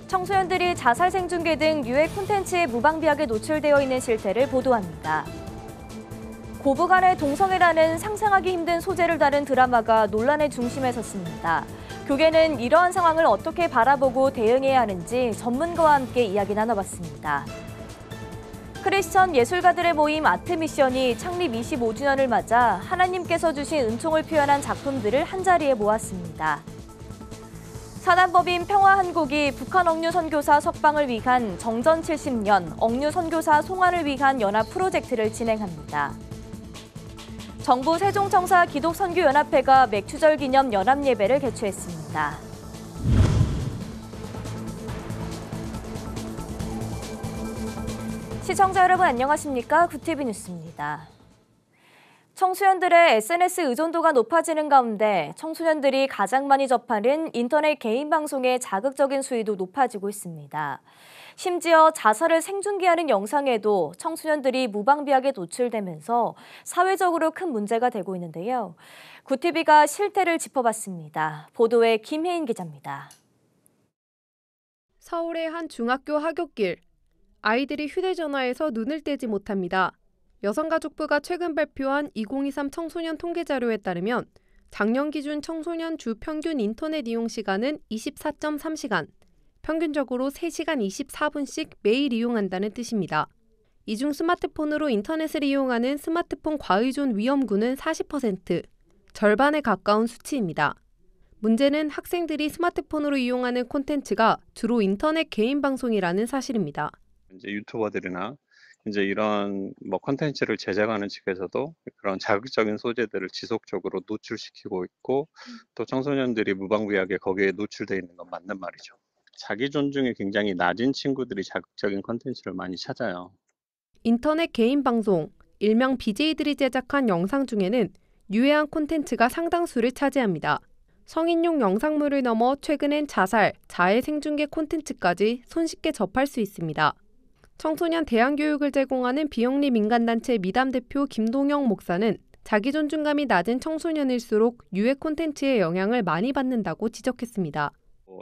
청소년들이 자살 생중계 등 유해 콘텐츠에 무방비하게 노출되어 있는 실태를 보도합니다. 고부간의 동성애라는 상상하기 힘든 소재를 다룬 드라마가 논란의 중심에 섰습니다. 교계는 이러한 상황을 어떻게 바라보고 대응해야 하는지 전문가와 함께 이야기 나눠봤습니다. 크리스천 예술가들의 모임 아트미션이 창립 25주년을 맞아 하나님께서 주신 은총을 표현한 작품들을 한자리에 모았습니다. 사단법인 평화한국이 북한 억류 선교사 석방을 위한 정전 70년 억류 선교사 송환을 위한 연합 프로젝트를 진행합니다. 정부 세종청사 기독선교연합회가 맥추절 기념 연합예배를 개최했습니다. 시청자 여러분 안녕하십니까? 구티비 뉴스입니다. 청소년들의 SNS 의존도가 높아지는 가운데 청소년들이 가장 많이 접하는 인터넷 개인 방송의 자극적인 수위도 높아지고 있습니다. 심지어 자살을 생중계하는 영상에도 청소년들이 무방비하게 노출되면서 사회적으로 큰 문제가 되고 있는데요. 구티비가 실태를 짚어봤습니다. 보도에 김혜인 기자입니다. 서울의 한 중학교 하굣길. 아이들이 휴대전화에서 눈을 떼지 못합니다. 여성가족부가 최근 발표한 2023 청소년 통계자료에 따르면 작년 기준 청소년 주 평균 인터넷 이용 시간은 24.3시간, 평균적으로 3시간 24분씩 매일 이용한다는 뜻입니다. 이 중 스마트폰으로 인터넷을 이용하는 스마트폰 과의존 위험군은 40%, 절반에 가까운 수치입니다. 문제는 학생들이 스마트폰으로 이용하는 콘텐츠가 주로 인터넷 개인 방송이라는 사실입니다. 이제 유튜버들이나 이제 이런 콘텐츠를 제작하는 측에서도 그런 자극적인 소재들을 지속적으로 노출시키고 있고 또 청소년들이 무방비하게 거기에 노출되어 있는 건 맞는 말이죠. 자기 존중이 굉장히 낮은 친구들이 자극적인 콘텐츠를 많이 찾아요. 인터넷 개인 방송, 일명 BJ들이 제작한 영상 중에는 유해한 콘텐츠가 상당수를 차지합니다. 성인용 영상물을 넘어 최근엔 자살, 자해 생중계 콘텐츠까지 손쉽게 접할 수 있습니다. 청소년 대안교육을 제공하는 비영리 민간단체 미담 대표 김동영 목사는 자기 존중감이 낮은 청소년일수록 유해 콘텐츠의 영향을 많이 받는다고 지적했습니다.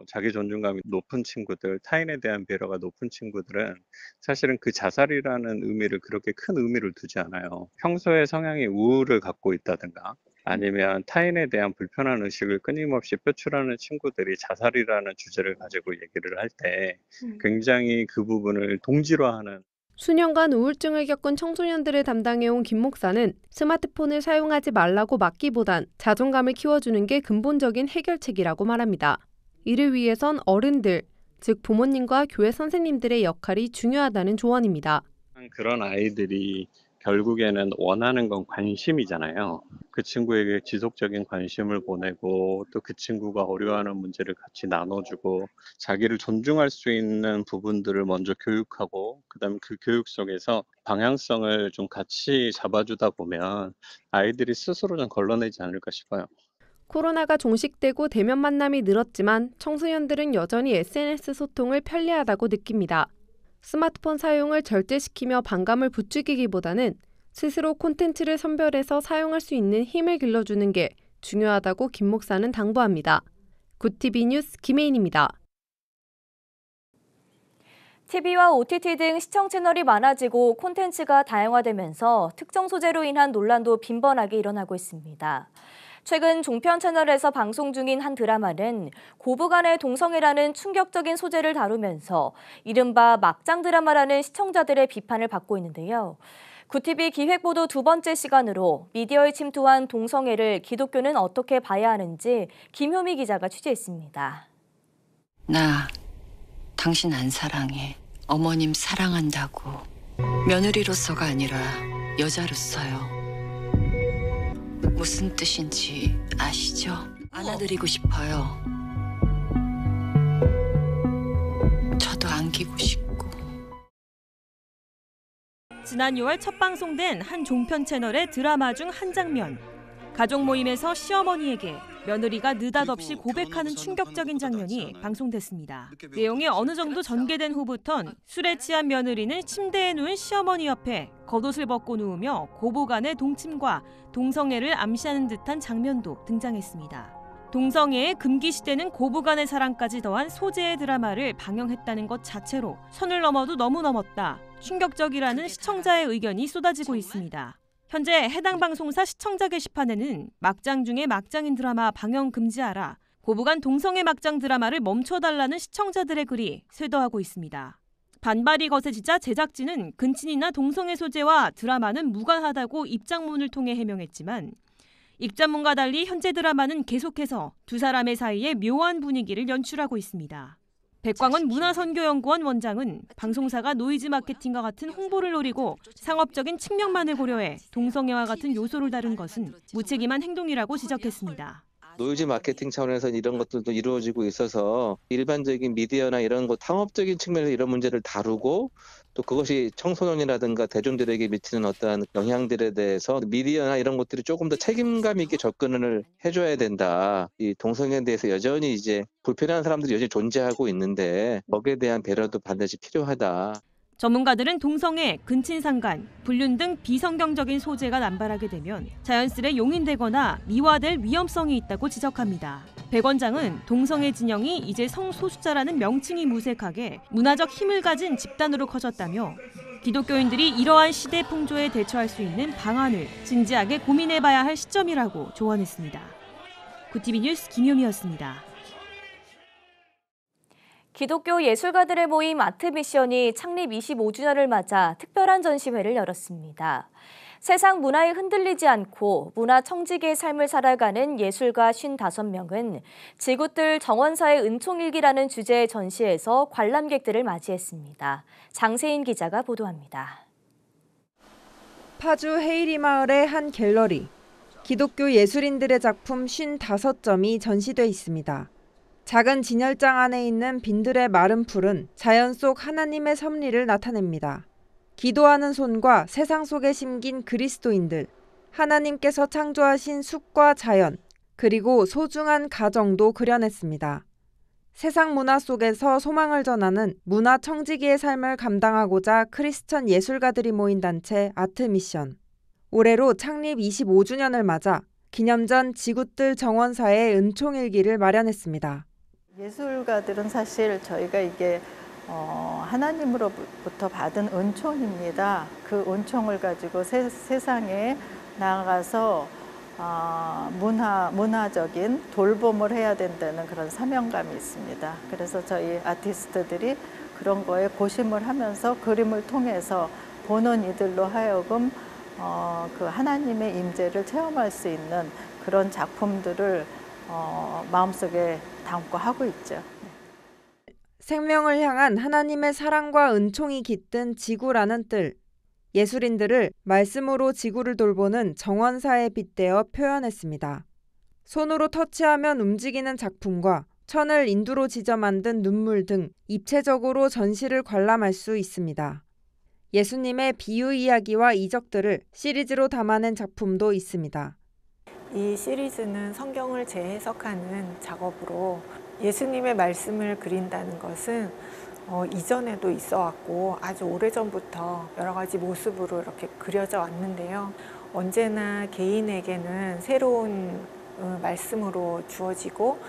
자기 존중감이 높은 친구들, 타인에 대한 배려가 높은 친구들은 사실은 그 자살이라는 의미를 그렇게 큰 의미를 두지 않아요. 평소에 성향이 우울을 갖고 있다든가 아니면 타인에 대한 불편한 의식을 끊임없이 표출하는 친구들이 자살이라는 주제를 가지고 얘기를 할 때 굉장히 그 부분을 동질화하는. 수년간 우울증을 겪은 청소년들을 담당해온 김 목사는 스마트폰을 사용하지 말라고 막기보단 자존감을 키워주는 게 근본적인 해결책이라고 말합니다. 이를 위해선 어른들, 즉 부모님과 교회 선생님들의 역할이 중요하다는 조언입니다. 그런 아이들이 결국에는 원하는 건 관심이잖아요. 그 친구에게 지속적인 관심을 보내고 또 그 친구가 어려워하는 문제를 같이 나눠주고 자기를 존중할 수 있는 부분들을 먼저 교육하고 그다음에 그 교육 속에서 방향성을 좀 같이 잡아주다 보면 아이들이 스스로 좀 걸러내지 않을까 싶어요. 코로나가 종식되고 대면 만남이 늘었지만 청소년들은 여전히 SNS 소통을 편리하다고 느낍니다. 스마트폰 사용을 절제시키며 반감을 부추기기보다는 스스로 콘텐츠를 선별해서 사용할 수 있는 힘을 길러주는 게 중요하다고 김 목사는 당부합니다. 굿티비 뉴스 김혜인입니다. TV와 OTT 등 시청 채널이 많아지고 콘텐츠가 다양화되면서 특정 소재로 인한 논란도 빈번하게 일어나고 있습니다. 최근 종편 채널에서 방송 중인 한 드라마는 고부간의 동성애라는 충격적인 소재를 다루면서 이른바 막장 드라마라는 시청자들의 비판을 받고 있는데요. 굿티비 기획보도 두 번째 시간으로 미디어에 침투한 동성애를 기독교는 어떻게 봐야 하는지 김효미 기자가 취재했습니다. 나 당신 안 사랑해. 어머님 사랑한다고. 며느리로서가 아니라 여자로서요. 무슨 뜻인지 아시죠? 안아드리고 싶어요. 저도 안기고 싶고. 지난 6월 첫 방송된 한 종편 채널의 드라마 중 한 장면. 가족 모임에서 시어머니에게 며느리가 느닷없이 고백하는 충격적인 장면이 방송됐습니다. 내용이 어느 정도 전개된 후부턴 술에 취한 며느리는 침대에 누운 시어머니 옆에 겉옷을 벗고 누우며 고부간의 동침과 동성애를 암시하는 듯한 장면도 등장했습니다. 동성애에 금기시되는 고부간의 사랑까지 더한 소재의 드라마를 방영했다는 것 자체로 선을 넘어도 너무 넘었다. 충격적이라는 시청자의 의견이 쏟아지고 있습니다. 현재 해당 방송사 시청자 게시판에는 막장 중에 막장인 드라마 방영 금지하라, 고부간 동성애 막장 드라마를 멈춰달라는 시청자들의 글이 쇄도하고 있습니다. 반발이 거세지자 제작진은 근친이나 동성애 소재와 드라마는 무관하다고 입장문을 통해 해명했지만 입장문과 달리 현재 드라마는 계속해서 두 사람의 사이에 묘한 분위기를 연출하고 있습니다. 백광원 문화선교연구원 원장은 방송사가 노이즈 마케팅과 같은 홍보를 노리고 상업적인 측면만을 고려해 동성애와 같은 요소를 다룬 것은 무책임한 행동이라고 지적했습니다. 노이즈 마케팅 차원에서 이런 것들도 이루어지고 있어서 일반적인 미디어나 이런 것 상업적인 측면에서 이런 문제를 다루고 또 그것이 청소년이라든가 대중들에게 미치는 어떠한 영향들에 대해서 미디어나 이런 것들이 조금 더 책임감 있게 접근을 해줘야 된다. 이 동성애에 대해서 여전히 이제 불편한 사람들이 여전히 존재하고 있는데 거기에 대한 배려도 반드시 필요하다. 전문가들은 동성애, 근친상간, 불륜 등 비성경적인 소재가 남발하게 되면 자연스레 용인되거나 미화될 위험성이 있다고 지적합니다. 백 원장은 동성애 진영이 이제 성소수자라는 명칭이 무색하게 문화적 힘을 가진 집단으로 커졌다며 기독교인들이 이러한 시대 풍조에 대처할 수 있는 방안을 진지하게 고민해봐야 할 시점이라고 조언했습니다. 구티비 뉴스 김효미였습니다. 기독교 예술가들의 모임 아트미션이 창립 25주년을 맞아 특별한 전시회를 열었습니다. 세상 문화에 흔들리지 않고 문화 청지기의 삶을 살아가는 예술가 55명은 지구뜰 정원사의 은총일기라는 주제의 전시에서 관람객들을 맞이했습니다. 장세인 기자가 보도합니다. 파주 헤이리 마을의 한 갤러리. 기독교 예술인들의 작품 55점이 전시돼 있습니다. 작은 진열장 안에 있는 빈들의 마른 풀은 자연 속 하나님의 섭리를 나타냅니다. 기도하는 손과 세상 속에 심긴 그리스도인들, 하나님께서 창조하신 숲과 자연, 그리고 소중한 가정도 그려냈습니다. 세상 문화 속에서 소망을 전하는 문화 청지기의 삶을 감당하고자 크리스천 예술가들이 모인 단체 아트미션. 올해로 창립 25주년을 맞아 기념전 지구뜰 정원사의 은총일기를 마련했습니다. 예술가들은 사실 저희가 이게 하나님으로부터 받은 은총입니다. 그 은총을 가지고 세상에 나아가서 문화적인 돌봄을 해야 된다는 그런 사명감이 있습니다. 그래서 저희 아티스트들이 그런 거에 고심을 하면서 그림을 통해서 보는 이들로 하여금 그 하나님의 임재를 체험할 수 있는 그런 작품들을 마음속에 담고 하고 있죠. 생명을 향한 하나님의 사랑과 은총이 깃든 지구라는 뜰. 예술인들을 말씀으로 지구를 돌보는 정원사에 빗대어 표현했습니다. 손으로 터치하면 움직이는 작품과 천을 인두로 지져 만든 눈물 등 입체적으로 전시를 관람할 수 있습니다. 예수님의 비유 이야기와 이적들을 시리즈로 담아낸 작품도 있습니다. 이 시리즈는 성경을 재해석하는 작업으로 예수님의 말씀을 그린다는 것은 이전에도 있어 왔고 아주 오래전부터 여러 가지 모습으로 이렇게 그려져 왔는데요. 언제나 개인에게는 새로운 말씀으로 주어지고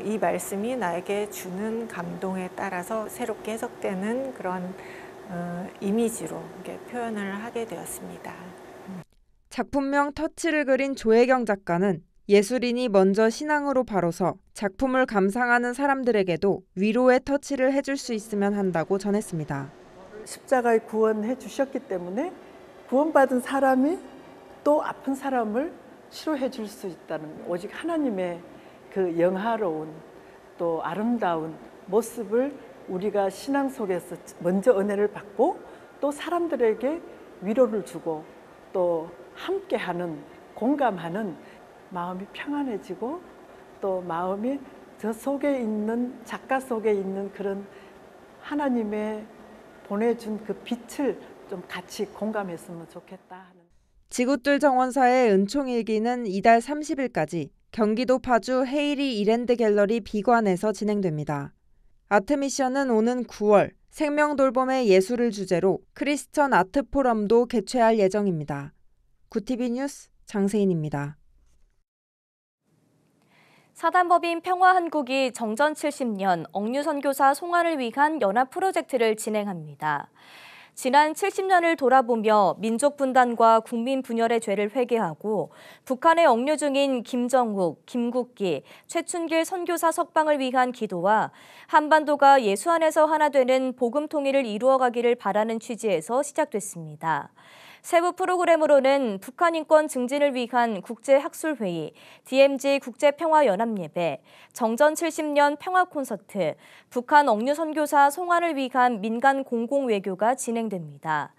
이 말씀이 나에게 주는 감동에 따라서 새롭게 해석되는 그런 이미지로 이렇게 표현을 하게 되었습니다. 작품명 터치를 그린 조혜경 작가는 예술인이 먼저 신앙으로 바로서 작품을 감상하는 사람들에게도 위로의 터치를 해줄 수 있으면 한다고 전했습니다. 십자가에 구원해 주셨기 때문에 구원받은 사람이 또 아픈 사람을 치료해 줄 수 있다는 오직 하나님의 그 영화로운 또 아름다운 모습을 우리가 신앙 속에서 먼저 은혜를 받고 또 사람들에게 위로를 주고 또 함께하는 공감하는 마음이 평안해지고 또 마음이 저 속에 있는 작가 속에 있는 그런 하나님의 보내준 그 빛을 좀 같이 공감했으면 좋겠다 하는. 지구뜰 정원사의 은총일기는 이달 30일까지 경기도 파주 헤이리 이랜드 갤러리 비관에서 진행됩니다. 아트미션은 오는 9월 생명돌봄의 예술을 주제로 크리스천 아트포럼도 개최할 예정입니다. 구티비 뉴스 장세인입니다. 사단법인 평화한국이 정전 70년 억류선교사 송환을 위한 연합 프로젝트를 진행합니다. 지난 70년을 돌아보며 민족 분단과 국민 분열의 죄를 회개하고 북한에 억류 중인 김정욱, 김국기, 최춘길 선교사 석방을 위한 기도와 한반도가 예수 안에서 하나 되는 복음 통일을 이루어가기를 바라는 취지에서 시작됐습니다. 세부 프로그램으로는 북한 인권 증진을 위한 국제학술회의, DMZ 국제평화연합예배, 정전 70년 평화 콘서트, 북한 억류 선교사 송환을 위한 민간 공공외교가 진행됩니다.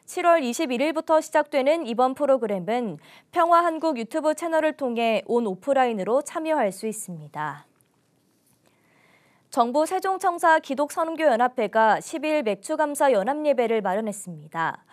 7월 21일부터 시작되는 이번 프로그램은 평화한국 유튜브 채널을 통해 온 오프라인으로 참여할 수 있습니다. 정부 세종청사 기독선교연합회가 10일 맥주감사 연합예배를 마련했습니다.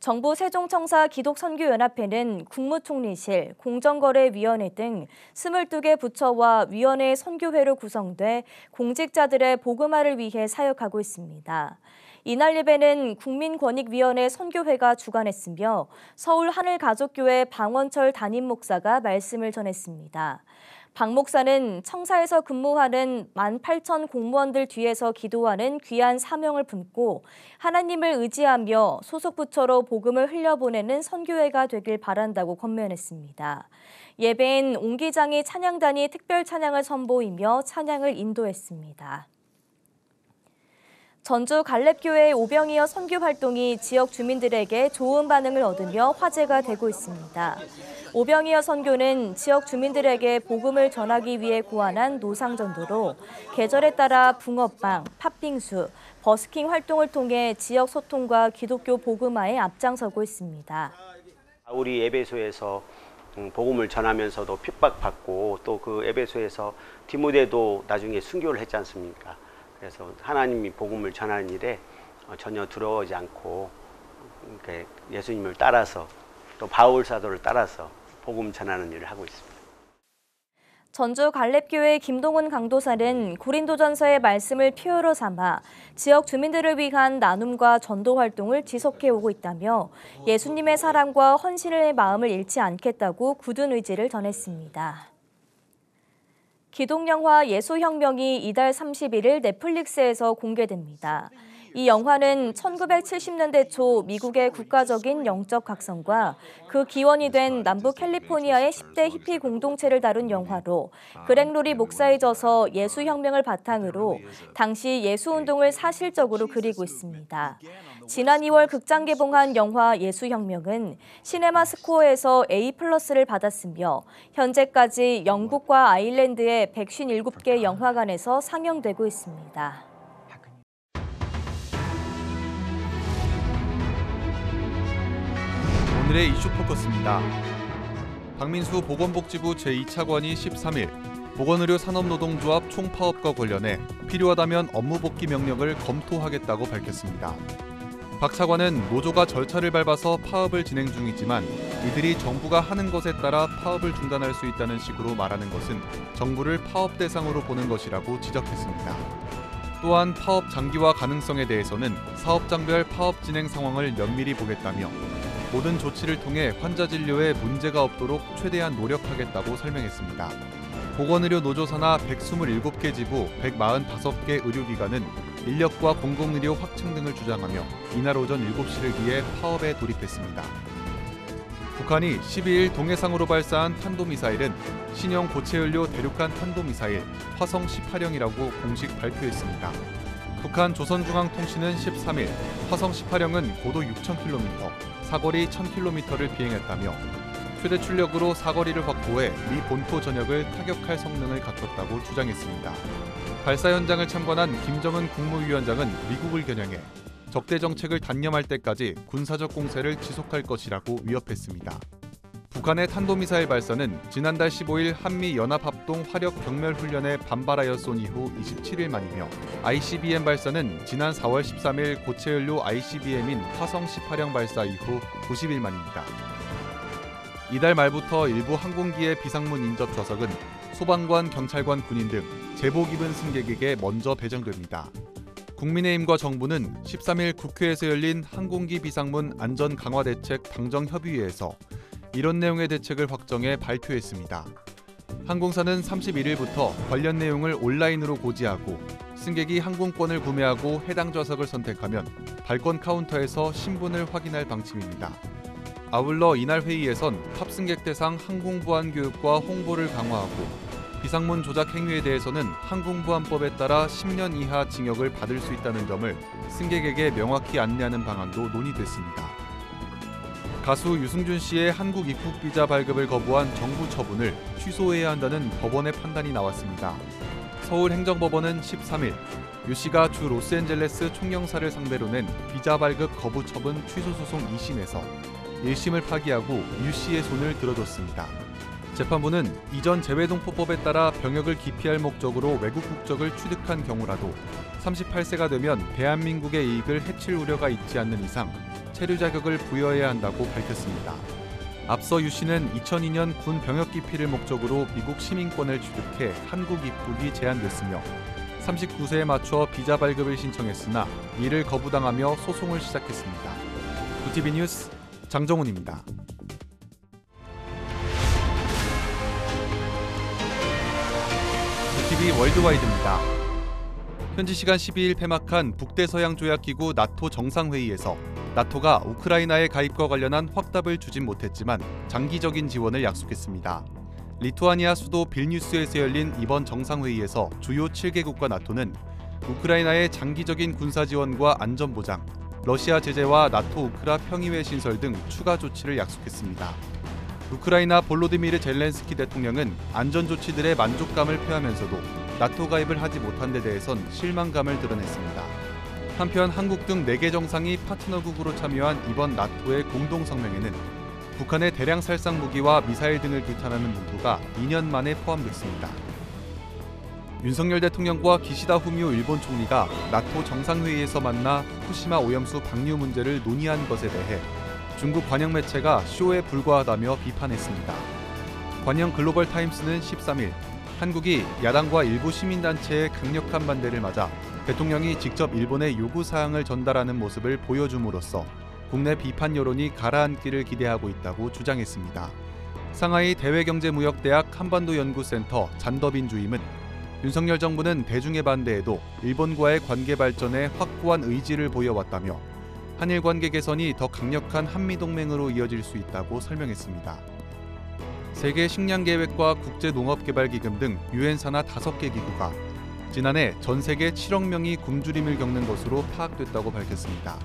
정부 세종청사 기독선교연합회는 국무총리실, 공정거래위원회 등 22개 부처와 위원회 선교회로 구성돼 공직자들의 복음화를 위해 사역하고 있습니다. 이날 예배는 국민권익위원회 선교회가 주관했으며 서울 하늘가족교회 방원철 담임 목사가 말씀을 전했습니다. 박 목사는 청사에서 근무하는 18,000 공무원들 뒤에서 기도하는 귀한 사명을 품고 하나님을 의지하며 소속 부처로 복음을 흘려보내는 선교회가 되길 바란다고 권면했습니다. 예배엔 옹 기장이 찬양단이 특별 찬양을 선보이며 찬양을 인도했습니다. 전주 갈렙교회의 오병이어 선교 활동이 지역 주민들에게 좋은 반응을 얻으며 화제가 되고 있습니다. 오병이어 선교는 지역 주민들에게 복음을 전하기 위해 고안한 노상전도로 계절에 따라 붕어빵, 팥빙수, 버스킹 활동을 통해 지역 소통과 기독교 복음화에 앞장서고 있습니다. 우리 에베소에서 복음을 전하면서도 핍박받고 또 그 에베소에서 디모데도 나중에 순교를 했지 않습니까? 그래서 하나님이 복음을 전하는 일에 전혀 두려워하지 않고 예수님을 따라서 또 바울 사도를 따라서 복음 전하는 일을 하고 있습니다. 전주 갈렙교회 김동훈 강도사는 고린도전서의 말씀을 표어로 삼아 지역 주민들을 위한 나눔과 전도 활동을 지속해오고 있다며 예수님의 사랑과 헌신의 마음을 잃지 않겠다고 굳은 의지를 전했습니다. 기독영화 예수혁명이 이달 31일 넷플릭스에서 공개됩니다. 이 영화는 1970년대 초 미국의 국가적인 영적 각성과 그 기원이 된 남부 캘리포니아의 10대 히피 공동체를 다룬 영화로 그렉 로리 목사의 저서 예수혁명을 바탕으로 당시 예수운동을 사실적으로 그리고 있습니다. 지난 2월 극장 개봉한 영화 예수혁명은 시네마스코어에서 A+를 받았으며 현재까지 영국과 아일랜드의 157개 영화관에서 상영되고 있습니다. 오늘의 이슈 포커스입니다. 박민수 보건복지부 제2차관이 13일 보건의료산업노동조합 총파업과 관련해 필요하다면 업무 복귀 명령을 검토하겠다고 밝혔습니다. 박 차관은 노조가 절차를 밟아서 파업을 진행 중이지만 이들이 정부가 하는 것에 따라 파업을 중단할 수 있다는 식으로 말하는 것은 정부를 파업 대상으로 보는 것이라고 지적했습니다. 또한 파업 장기화 가능성에 대해서는 사업장별 파업 진행 상황을 면밀히 보겠다며 모든 조치를 통해 환자 진료에 문제가 없도록 최대한 노력하겠다고 설명했습니다. 보건의료 노조사나 127개 지부 145개 의료기관은 인력과 공공의료 확충 등을 주장하며 이날 오전 7시를 기해 파업에 돌입했습니다. 북한이 12일 동해상으로 발사한 탄도미사일은 신형 고체연료 대륙간 탄도미사일 화성 18형이라고 공식 발표했습니다. 북한 조선중앙통신은 13일 화성 18형은 고도 6,000km, 사거리 1,000km를 비행했다며 최대 출력으로 사거리를 확보해 미 본토 전역을 타격할 성능을 갖췄다고 주장했습니다. 발사 현장을 참관한 김정은 국무위원장은 미국을 겨냥해 적대 정책을 단념할 때까지 군사적 공세를 지속할 것이라고 위협했습니다. 북한의 탄도미사일 발사는 지난달 15일 한미연합합동 화력경멸훈련에 반발하여 쏜 이후 27일 만이며 ICBM 발사는 지난 4월 13일 고체연료 ICBM인 화성 18형 발사 이후 90일 만입니다. 이달 말부터 일부 항공기의 비상문 인접 좌석은 소방관, 경찰관, 군인 등 제복 입은 승객에게 먼저 배정됩니다. 국민의힘과 정부는 13일 국회에서 열린 항공기 비상문 안전 강화 대책 당정협의회에서 이런 내용의 대책을 확정해 발표했습니다. 항공사는 31일부터 관련 내용을 온라인으로 고지하고 승객이 항공권을 구매하고 해당 좌석을 선택하면 발권 카운터에서 신분을 확인할 방침입니다. 아울러 이날 회의에선 탑승객 대상 항공보안 교육과 홍보를 강화하고 비상문 조작 행위에 대해서는 항공보안법에 따라 10년 이하 징역을 받을 수 있다는 점을 승객에게 명확히 안내하는 방안도 논의됐습니다. 가수 유승준 씨의 한국 입국 비자 발급을 거부한 정부 처분을 취소해야 한다는 법원의 판단이 나왔습니다. 서울행정법원은 13일 유 씨가 주 로스앤젤레스 총영사를 상대로 낸 비자 발급 거부 처분 취소 소송 2심에서 1심을 파기하고 유 씨의 손을 들어줬습니다. 재판부는 이전 재외동포법에 따라 병역을 기피할 목적으로 외국 국적을 취득한 경우라도 38세가 되면 대한민국의 이익을 해칠 우려가 있지 않는 이상 체류 자격을 부여해야 한다고 밝혔습니다. 앞서 유 씨는 2002년 군 병역 기피를 목적으로 미국 시민권을 취득해 한국 입국이 제한됐으며 39세에 맞춰 비자 발급을 신청했으나 이를 거부당하며 소송을 시작했습니다. VTV 뉴스 장정훈입니다. VTV 월드와이드입니다. 현지 시간 12일 폐막한 북대서양조약기구 나토 정상회의에서 나토가 우크라이나의 가입과 관련한 확답을 주진 못했지만 장기적인 지원을 약속했습니다. 리투아니아 수도 빌뉴스에서 열린 이번 정상회의에서 주요 7개국과 나토는 우크라이나의 장기적인 군사 지원과 안전 보장, 러시아 제재와 나토 우크라 평의회 신설 등 추가 조치를 약속했습니다. 우크라이나 볼로디미르 젤렌스키 대통령은 안전 조치들의 만족감을 표하면서도 나토 가입을 하지 못한 데 대해선 실망감을 드러냈습니다. 한편 한국 등 4개 정상이 파트너국으로 참여한 이번 나토의 공동 성명에는 북한의 대량 살상 무기와 미사일 등을 규탄하는 문구가 2년 만에 포함됐습니다. 윤석열 대통령과 기시다 후미오 일본 총리가 나토 정상회의에서 만나 후쿠시마 오염수 방류 문제를 논의한 것에 대해 중국 관영 매체가 쇼에 불과하다며 비판했습니다. 관영 글로벌 타임스는 13일 한국이 야당과 일부 시민단체의 강력한 반대를 맞아 대통령이 직접 일본에 요구사항을 전달하는 모습을 보여줌으로써 국내 비판 여론이 가라앉기를 기대하고 있다고 주장했습니다. 상하이 대외경제무역대학 한반도연구센터 잔더빈 주임은 윤석열 정부는 대중의 반대에도 일본과의 관계 발전에 확고한 의지를 보여왔다며 한일 관계 개선이 더 강력한 한미동맹으로 이어질 수 있다고 설명했습니다. 세계 식량계획과 국제농업개발기금 등 유엔 산하 5개 기구가 지난해 전 세계 7억 명이 굶주림을 겪는 것으로 파악됐다고 밝혔습니다.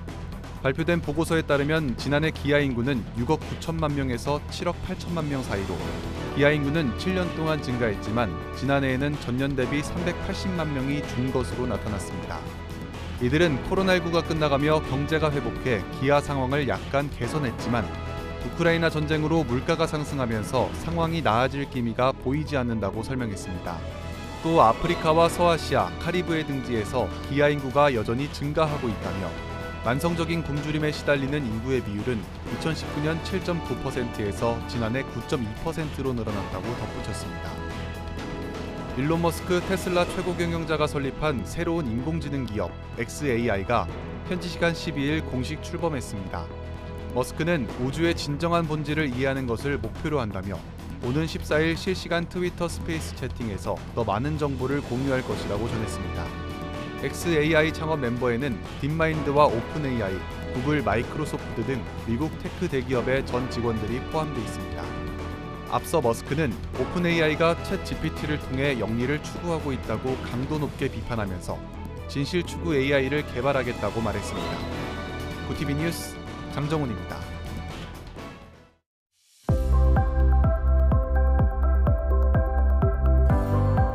발표된 보고서에 따르면 지난해 기아 인구는 6억 9천만 명에서 7억 8천만 명 사이로 기아 인구는 7년 동안 증가했지만 지난해에는 전년 대비 380만 명이 준 것으로 나타났습니다. 이들은 코로나19가 끝나가며 경제가 회복해 기아 상황을 약간 개선했지만 우크라이나 전쟁으로 물가가 상승하면서 상황이 나아질 기미가 보이지 않는다고 설명했습니다. 또 아프리카와 서아시아, 카리브해 등지에서 기아 인구가 여전히 증가하고 있다며 만성적인 굶주림에 시달리는 인구의 비율은 2019년 7.9%에서 지난해 9.2%로 늘어났다고 덧붙였습니다. 일론 머스크 테슬라 최고 경영자가 설립한 새로운 인공지능 기업 xAI가 현지 시간 12일 공식 출범했습니다. 머스크는 우주의 진정한 본질을 이해하는 것을 목표로 한다며 오는 14일 실시간 트위터 스페이스 채팅에서 더 많은 정보를 공유할 것이라고 전했습니다. xAI 창업 멤버에는 딥마인드와 오픈AI, 구글, 마이크로소프트 등 미국 테크 대기업의 전 직원들이 포함되어 있습니다. 앞서 머스크는 오픈AI가 챗GPT를 통해 영리를 추구하고 있다고 강도 높게 비판하면서 진실 추구 AI를 개발하겠다고 말했습니다. VTV 뉴스 장정훈입니다.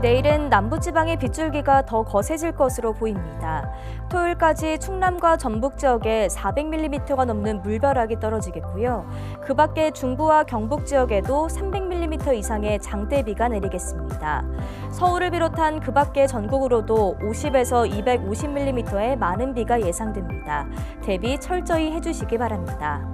내일은 남부지방의 빗줄기가 더 거세질 것으로 보입니다. 토요일까지 충남과 전북 지역에 400mm가 넘는 물벼락이 떨어지겠고요. 그 밖에 중부와 경북 지역에도 300mm 이상의 장대비가 내리겠습니다. 서울을 비롯한 그 밖의 전국으로도 50에서 250mm의 많은 비가 예상됩니다. 대비 철저히 해주시기 바랍니다.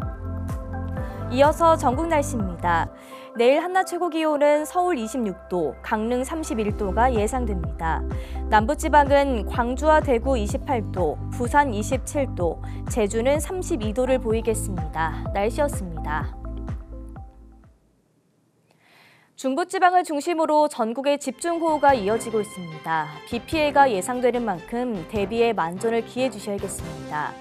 이어서 전국 날씨입니다. 내일 한낮 최고 기온은 서울 26도, 강릉 31도가 예상됩니다. 남부지방은 광주와 대구 28도, 부산 27도, 제주는 32도를 보이겠습니다. 날씨였습니다. 중부지방을 중심으로 전국에 집중호우가 이어지고 있습니다. 비 피해가 예상되는 만큼 대비에 만전을 기해 주셔야겠습니다.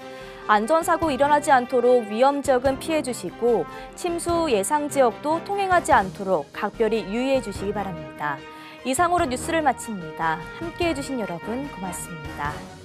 안전사고 일어나지 않도록 위험 지역은 피해 주시고 침수 예상 지역도 통행하지 않도록 각별히 유의해 주시기 바랍니다. 이상으로 뉴스를 마칩니다. 함께해 주신 여러분 고맙습니다.